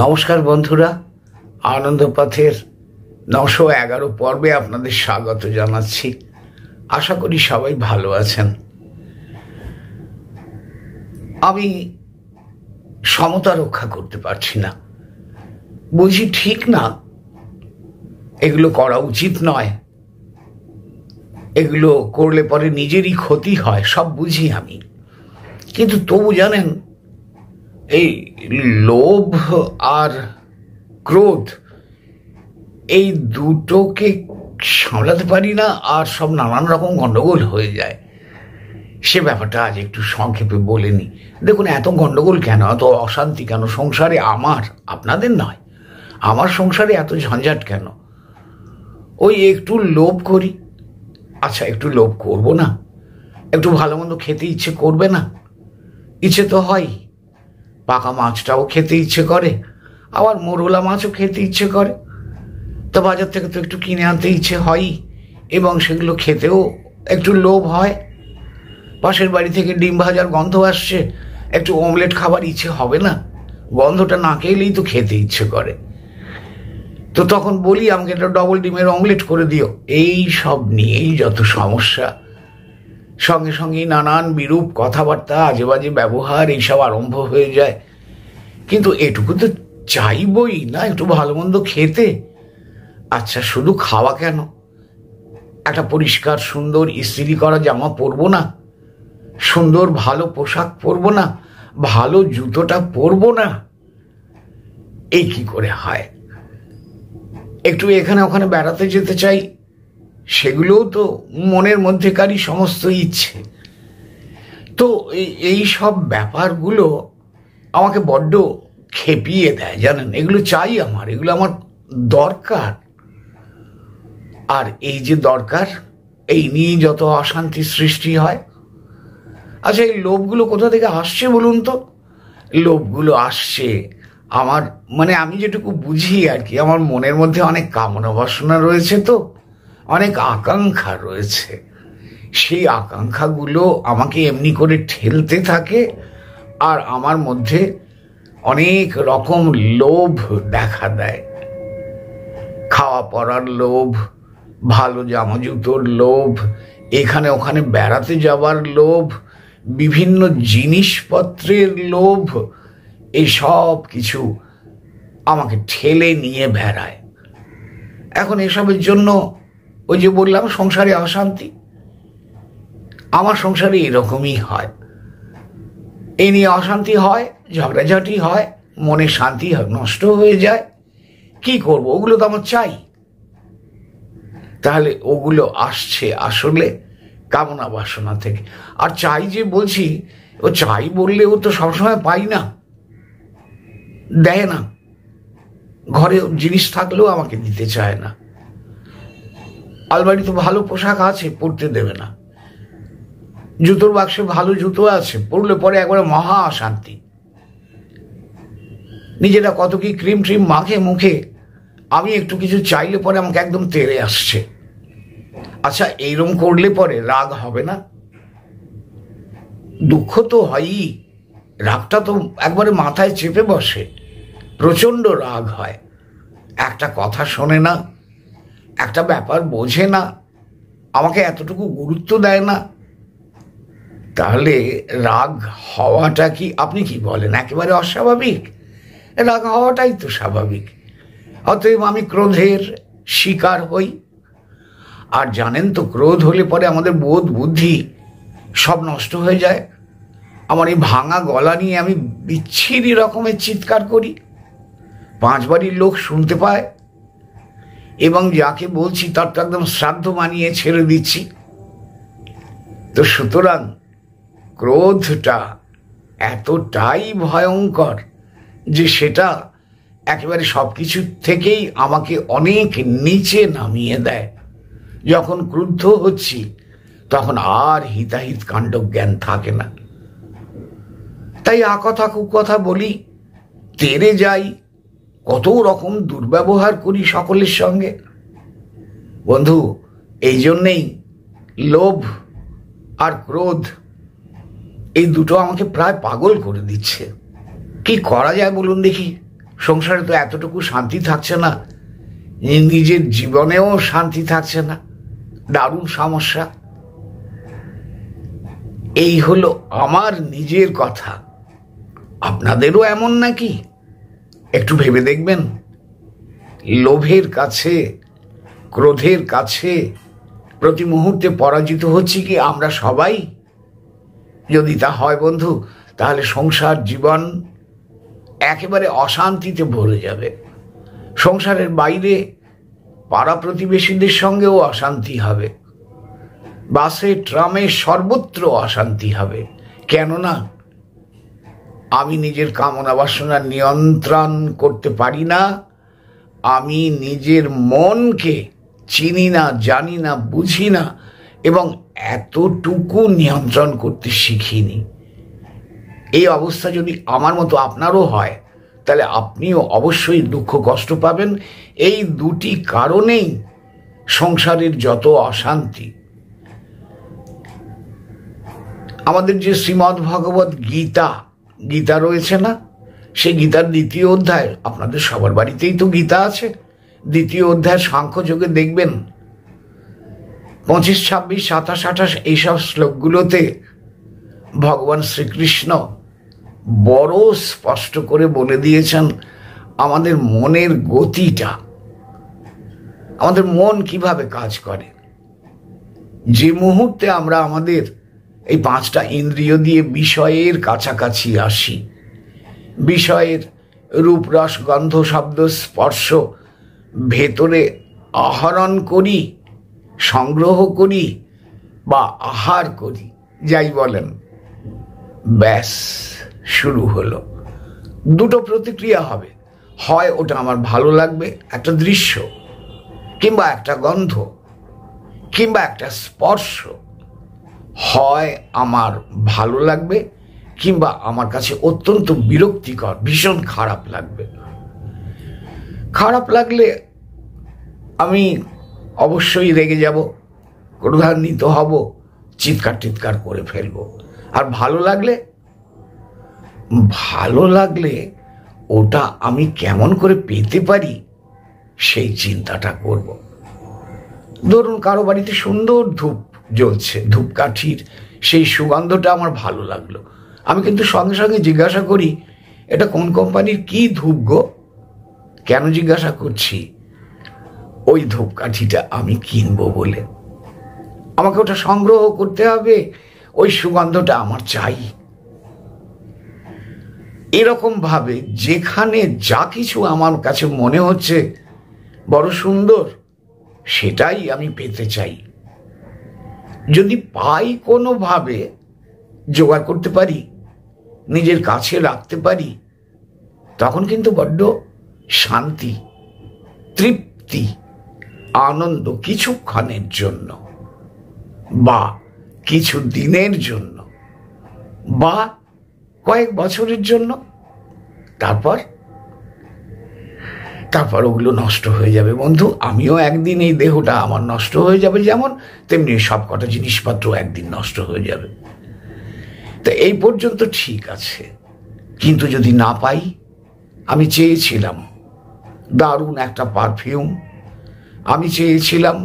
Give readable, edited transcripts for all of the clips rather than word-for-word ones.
নমস্কার বন্ধুরা, আনন্দপথের 911 পর্বে আপনাদের স্বাগত জানাচ্ছি। আশা করি সবাই ভালো আছেন। আমি সমতা রক্ষা করতে পারছি না, বুঝি ঠিক না, এগুলো করা উচিত নয়, এগুলো করলে পরে নিজেরই ক্ষতি হয়, সব বুঝি আমি। কিন্তু তবু জানেন, এই লোভ আর ক্রোধ, এই দুটোকে সামলাতে পারি না, আর সব নানান রকম গন্ডগোল হয়ে যায়। সে ব্যাপারটা আজ একটু সংক্ষেপে বলে নি। দেখুন, এত গন্ডগোল কেন, এত অশান্তি কেন সংসারে? আমার, আপনাদের নয়, আমার সংসারে এত ঝঞ্ঝাট কেন? ওই একটু লোভ করি। আচ্ছা, একটু লোভ করব না? একটু ভালো মন্দ খেতে ইচ্ছে করবে না? ইচ্ছে তো হয়। পাকা মাছটাও খেতে ইচ্ছে করে, আবার মোরলা মাছও খেতে ইচ্ছে করে। তো বাজার থেকে তো একটু কিনে আনতে ইচ্ছে হয়ই, এবং সেগুলো খেতেও একটু লোভ হয়। পাশের বাড়ি থেকে ডিম ভাজার গন্ধ আসছে, একটু অমলেট খাবার ইচ্ছে হবে না? গন্ধটা না খেলেই তো খেতে ইচ্ছে করে। তো তখন বলি, আমাকে একটা ডবল ডিমের অমলেট করে দিও। এই সব নিয়েই যত সমস্যা, সঙ্গে সঙ্গেই নানান বিরূপ কথাবার্তা, আজে বাজে ব্যবহার, এইসব আরম্ভ হয়ে যায়। কিন্তু এটুকু তো চাইবই না, একটু ভালো মন্দ খেতে। আচ্ছা, শুধু খাওয়া কেন, একটা পরিষ্কার সুন্দর ইস্ত্রি করা জামা পরবো না? সুন্দর ভালো পোশাক পরবো না? ভালো জুতোটা পরবো না? এই কি করে হয়? একটু এখানে ওখানে বেড়াতে যেতে চাই, সেগুলোও তো মনের মধ্যেকারই সমস্ত ইচ্ছে। তো এই সব ব্যাপারগুলো আমাকে বড্ড খেপিয়ে দেয়, জানেন। এগুলো চাই আমার, এগুলো আমার দরকার। আর এই যে দরকার, এই নিয়ে যত অশান্তি সৃষ্টি হয়। আচ্ছা, এই লোভগুলো কোথা থেকে আসছে বলুন তো? লোভগুলো আসছে আমার, মানে আমি যেটুকু বুঝি আর কি, আমার মনের মধ্যে অনেক কামনা বাসনা রয়েছে, তো অনেক আকাঙ্ক্ষা রয়েছে। সেই আকাঙ্ক্ষাগুলো আমাকে এমনি করে ঠেলতে থাকে, আর আমার মধ্যে অনেক রকম লোভ দেখা দেয়। খাওয়া পরার লোভ, ভালো জামা জুতোর লোভ, এখানে ওখানে বেড়াতে যাওয়ার লোভ, বিভিন্ন জিনিসপত্রের লোভ, এই সব কিছু আমাকে ঠেলে নিয়ে বেড়ায়। এখন এসবের জন্য ওই যে বললাম, সংসারে অশান্তি। আমার সংসারে এরকমই হয়, এই নিয়ে অশান্তি হয়, ঝগড়াঝাটি হয়, মনে শান্তি নষ্ট হয়ে যায়। কি করব? ওগুলো তো আমার চাই। তাহলে ওগুলো আসছে আসলে কামনা বাসনা থেকে। আর চাই যে বলছি, ও চাই বললেও তো সবসময় পাই না, দেয় না। ঘরে জিনিস থাকলেও আমাকে দিতে চায় না। আলমারিতে ভালো পোশাক আছে, পরতে দেবে না। জুতোর বাক্সে ভালো জুতো আছে, পরলে পরে একবারে মহা অশান্তি। নিজেরা কত কি ক্রিম ট্রিম মাখে মুখে, আমি একটু কিছু চাইলে পরে আমাকে একদম তেড়ে আসছে। আচ্ছা, এইরকম করলে পরে রাগ হবে না? দুঃখ তো হয়ই, রাগটা তো একবারে মাথায় চেপে বসে, প্রচণ্ড রাগ হয়। একটা কথা শোনে না, একটা ব্যাপার বোঝে না, আমাকে এতটুকু গুরুত্ব দেয় না। তাহলে রাগ হওয়াটা কি, আপনি কি বলেন, একেবারে অস্বাভাবিক? রাগ হওয়াটাই তো স্বাভাবিক। অতএব আমি ক্রোধের শিকার হই। আর জানেন তো, ক্রোধ হলে পরে আমাদের বোধ বুদ্ধি সব নষ্ট হয়ে যায়। আমার এই ভাঙা গলা নিয়ে আমি বিচ্ছিরি রকমের চিৎকার করি, 5 বাড়ির লোক শুনতে পায়, এবং যাকে বলছি তার তো একদম শ্রাদ্ধ মানিয়ে ছেড়ে দিচ্ছি। তো সুতরাং ক্রোধটা এতটাই ভয়ঙ্কর যে সেটা একেবারে সব কিছু থেকেই আমাকে অনেক নিচে নামিয়ে দেয়। যখন ক্রুদ্ধ হচ্ছি, তখন আর হিতাহিত কাণ্ড জ্ঞান থাকে না। তাই আকথা কুকথা বলি, তেড়ে যাই, কত রকম দুর্ব্যবহার করি সকলের সঙ্গে। বন্ধু, এই জন্যেই লোভ আর ক্রোধ, এই দুটো আমাকে প্রায় পাগল করে দিচ্ছে। কি করা যায় বলুন দেখি? সংসারে তো এতটুকু শান্তি থাকছে না, নিজের জীবনেও শান্তি থাকছে না। দারুণ সমস্যা। এই হলো আমার নিজের কথা। আপনাদেরও এমন নাকি? একটু ভেবে দেখবেন। লোভের কাছে, ক্রোধের কাছে প্রতি মুহূর্তে পরাজিত হচ্ছি কি আমরা সবাই? যদি তা হয় বন্ধু, তাহলে সংসার জীবন একেবারে অশান্তিতে ভরে যাবে। সংসারের বাইরে পাড়া প্রতিবেশীদের সঙ্গেও অশান্তি হবে, বাসে ট্রামে সর্বত্র অশান্তি হবে। কেননা আমি নিজের কামনা বাসনা নিয়ন্ত্রণ করতে পারি না। আমি নিজের মনকে চিনি না, জানি না, বুঝি না, এবং এতটুকু নিয়ন্ত্রণ করতে শিখিনি। এই অবস্থা যদি আমার মতো আপনারও হয়, তাহলে আপনিও অবশ্যই দুঃখ কষ্ট পাবেন। এই দুটি কারণেই সংসারের যত অশান্তি। আমাদের যে শ্রীমদ্ ভগবত গীতা রয়েছে না, সেই গীতার 2য় অধ্যায়, আপনাদের সবার বাড়িতেই তো গীতা আছে। 2য় অধ্যায় সাংখ্যযোগে দেখবেন 25, 26, 27, 28 এইসব শ্লোকগুলোতে ভগবান শ্রীকৃষ্ণ বড় স্পষ্ট করে বলে দিয়েছেন আমাদের মনের গতিটা, আমাদের মন কিভাবে কাজ করে। যে মুহূর্তে আমরা আমাদের এই 5টা ইন্দ্রিয় দিয়ে বিষয়ের কাছাকাছি আসি, বিষয়ের রূপ, রস, গন্ধ, শব্দ, স্পর্শ ভেতরে আহরণ করি, সংগ্রহ করি বা আহার করি, যাই বলেন, ব্যাস শুরু হলো। দুটো প্রতিক্রিয়া হবে। হয় ওটা আমার ভালো লাগবে, একটা দৃশ্য কিংবা একটা গন্ধ কিংবা একটা স্পর্শ, হয় আমার ভালো লাগবে কিংবা আমার কাছে অত্যন্ত বিরক্তিকর, ভীষণ খারাপ লাগবে। খারাপ লাগলে আমি অবশ্যই রেগে যাব, ক্রোধান্বিত হব, চিৎকার করে ফেলবো। আর ভালো লাগলে ওটা আমি কেমন করে পেতে পারি সেই চিন্তাটা করব। ধরুন কারো বাড়িতে সুন্দর ধূপ জ্বলছে, ধূপকাঠির সেই সুগন্ধটা আমার ভালো লাগলো। আমি কিন্তু সঙ্গে সঙ্গে জিজ্ঞাসা করি, এটা কোন কোম্পানির কি ধূপ গো? কেন জিজ্ঞাসা করছি? ওই ধূপকাঠিটা আমি কিনবো বলে। আমাকে ওটা সংগ্রহ করতে হবে, ওই সুগন্ধটা আমার চাই। এরকম ভাবে যেখানে যা কিছু আমার কাছে মনে হচ্ছে বড় সুন্দর, সেটাই আমি পেতে চাই। যদি পাই, কোনোভাবে জোগাড় করতে পারি, নিজের কাছে রাখতে পারি, তখন কিন্তু বড্ড শান্তি, তৃপ্তি, আনন্দ কিছুক্ষণের জন্য বা কিছু দিনের জন্য বা কয়েক বছরের জন্য, তারপর ওগুলো নষ্ট হয়ে যাবে বন্ধু। আমিও একদিন, এই দেহটা আমার নষ্ট হয়ে যাবে যেমন, তেমনি সব কটা জিনিসপত্র একদিন নষ্ট হয়ে যাবে। তা এই পর্যন্ত ঠিক আছে, কিন্তু যদি না পাই, আমি চেয়েছিলাম দারুণ একটা পারফিউম, আমি চেয়েছিলাম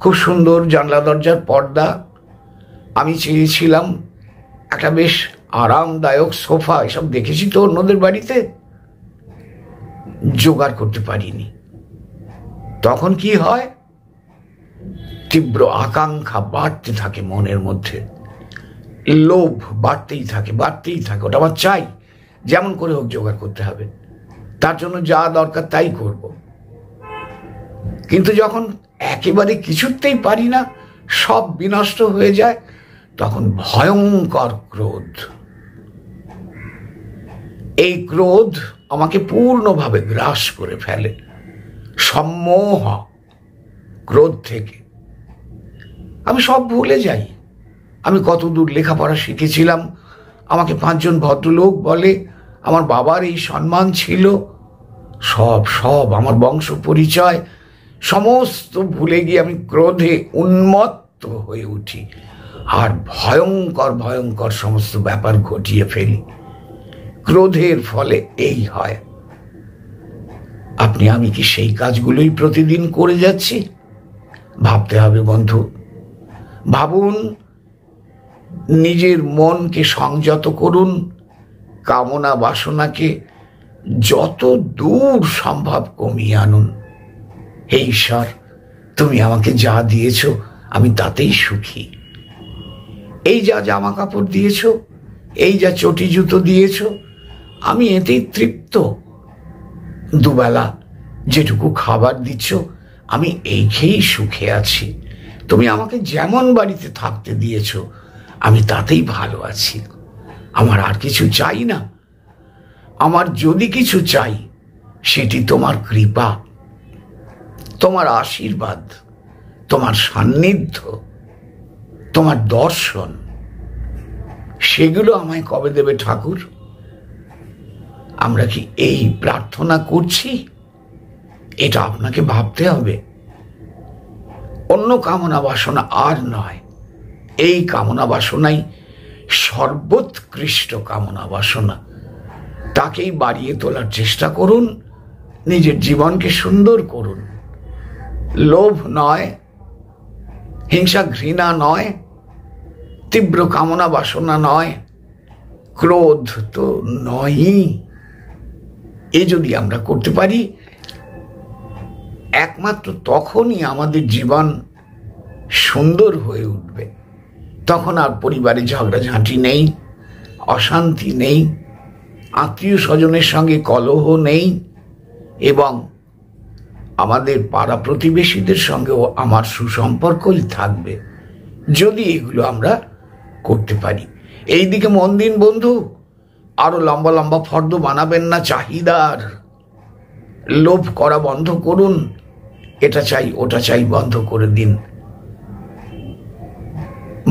খুব সুন্দর জানলা দরজার পর্দা, আমি চেয়েছিলাম একটা বেশ আরামদায়ক সোফা, এসব দেখেছি তো অন্যদের বাড়িতে, জোগাড় করতে পারিনি। তখন কি হয়? তীব্র আকাঙ্ক্ষা বাড়তে থাকে মনের মধ্যে, লোভ বাড়তেই থাকে, ওটা আমার চাই, যেমন করে হোক জোগাড় করতে হবে, তার জন্য যা দরকার তাই করব। কিন্তু যখন একেবারে কিছুতেই পারি না, সব বিনষ্ট হয়ে যায়, তখন ভয়ঙ্কর ক্রোধ। এই ক্রোধ আমাকে পূর্ণভাবে গ্রাস করে ফেলে। সম্মোহ ক্রোধ থেকে আমি সব ভুলে যাই। আমি কত দূর লেখাপড়া শিখেছিলাম, আমাকে 5 জন ভদ্রলোক বলে, আমার বাবার এই সম্মান ছিল, সব আমার বংশ পরিচয় সমস্ত ভুলে গিয়ে আমি ক্রোধে উন্মত্ত হয়ে উঠি আর ভয়ঙ্কর সমস্ত ব্যাপার ঘটিয়ে ফেলি। ক্রোধের ফলে এই হয়। আমি কি সেই কাজগুলোই প্রতিদিন করে যাচ্ছি? ভাবতে হবে বন্ধু। ভাবুন, নিজের মনকে সংযত করুন, কামনা বাসনাকে যত দূর সম্ভব কমিয়ে আনুন। হে ঈশ্বর, তুমি আমাকে যা দিয়েছ আমি তাতেই সুখী। এই যা জামা কাপড় দিয়েছ, এই যা চটি জুতো দিয়েছ, আমি এতেই তৃপ্ত। দুবেলা যেটুকু খাবার দিচ্ছ, আমি এই খেয়েই সুখে আছি। তুমি আমাকে যেমন বাড়িতে থাকতে দিয়েছ, আমি তাতেই ভালো আছি। আমার আর কিছু চাই না। আমার যদি কিছু চাই, সেটি তোমার কৃপা, তোমার আশীর্বাদ, তোমার সান্নিধ্য, তোমার দর্শন। সেগুলো আমায় কবে দেবে ঠাকুর? আমরা কি এই প্রার্থনা করছি? এটা আপনাকে ভাবতে হবে। অন্য কামনা বাসনা আর নয়, এই কামনা বাসনাই সর্বোৎকৃষ্ট কামনা বাসনা। তাকেই বাড়িয়ে তোলার চেষ্টা করুন, নিজের জীবনকে সুন্দর করুন। লোভ নয়, হিংসা ঘৃণা নয়, তীব্র কামনা বাসনা নয়, ক্রোধ তো নয়ই। এ যদি আমরা করতে পারি, একমাত্র তখনই আমাদের জীবন সুন্দর হয়ে উঠবে। তখন আর পরিবারে ঝগড়াঝাঁটি নেই, অশান্তি নেই, আত্মীয় স্বজনের সঙ্গে কলহ নেই, এবং আমাদের পাড়া প্রতিবেশীদের সঙ্গেও আমার সুসম্পর্কই থাকবে, যদি এগুলো আমরা করতে পারি। এই দিকে মন দিন বন্ধু। আরো লম্বা লম্বা ফর্দ বানাবেন না চাহিদার। লোভ করা বন্ধ করুন, এটা চাই ওটা চাই বন্ধ করে দিন।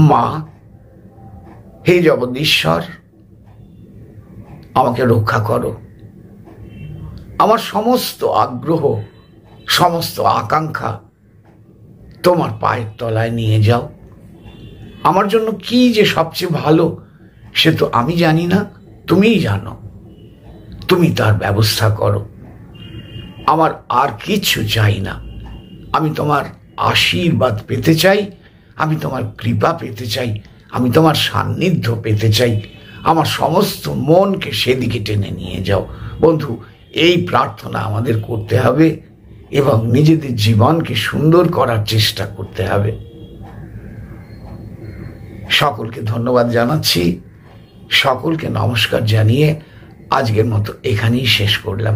মা, হে জগদীশ্বর, আমাকে রক্ষা করো। আমার সমস্ত আগ্রহ, সমস্ত আকাঙ্ক্ষা তোমার পায়ের তলায় নিয়ে যাও। আমার জন্য কি যে সবচেয়ে ভালো, সে তো আমি জানি না, তুমিই জানো। তুমি তার ব্যবস্থা করো। আমার আর কিচ্ছু চাই না। আমি তোমার আশীর্বাদ পেতে চাই, আমি তোমার কৃপা পেতে চাই, আমি তোমার সান্নিধ্য পেতে চাই। আমার সমস্ত মনকে সেদিকে টেনে নিয়ে যাও। বন্ধু, এই প্রার্থনা আমাদের করতে হবে এবং নিজেদের জীবনকে সুন্দর করার চেষ্টা করতে হবে। সকলকে ধন্যবাদ জানাচ্ছি, সকলকে নমস্কার জানিয়ে আজকের মতো এখানেই শেষ করলাম।